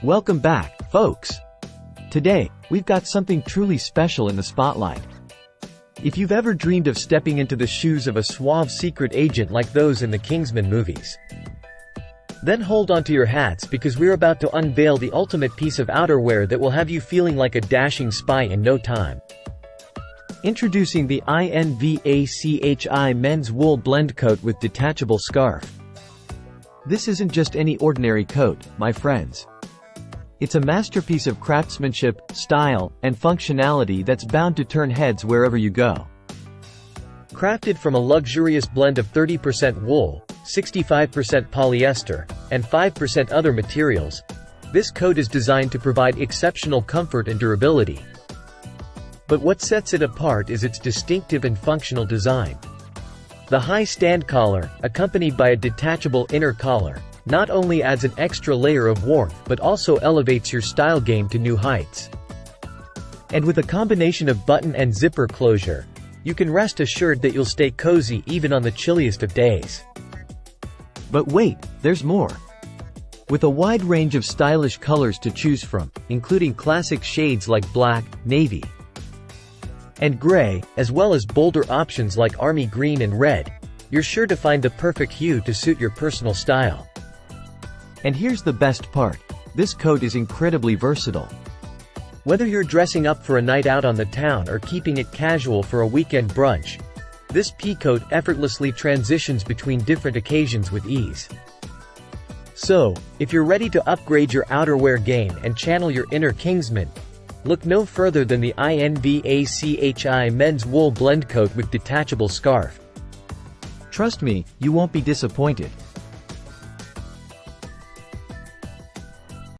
Welcome back, folks! Today, we've got something truly special in the spotlight. If you've ever dreamed of stepping into the shoes of a suave secret agent like those in the Kingsman movies, then hold on to your hats because we're about to unveil the ultimate piece of outerwear that will have you feeling like a dashing spy in no time. Introducing the INVACHI men's wool blend coat with detachable scarf. This isn't just any ordinary coat, my friends. It's a masterpiece of craftsmanship, style, and functionality that's bound to turn heads wherever you go. Crafted from a luxurious blend of 30% wool, 65% polyester, and 5% other materials, this coat is designed to provide exceptional comfort and durability. But what sets it apart is its distinctive and functional design. The high stand collar, accompanied by a detachable inner collar, not only adds an extra layer of warmth but also elevates your style game to new heights. And with a combination of button and zipper closure, you can rest assured that you'll stay cozy even on the chilliest of days. But wait, there's more. With a wide range of stylish colors to choose from, including classic shades like black, navy, and gray, as well as bolder options like army green and red, you're sure to find the perfect hue to suit your personal style. And here's the best part. This coat is incredibly versatile. Whether you're dressing up for a night out on the town or keeping it casual for a weekend brunch, this pea-coat effortlessly transitions between different occasions with ease. So, if you're ready to upgrade your outerwear game and channel your inner Kingsman, look no further than the INVACHI men's wool blend coat with detachable scarf. Trust me, you won't be disappointed.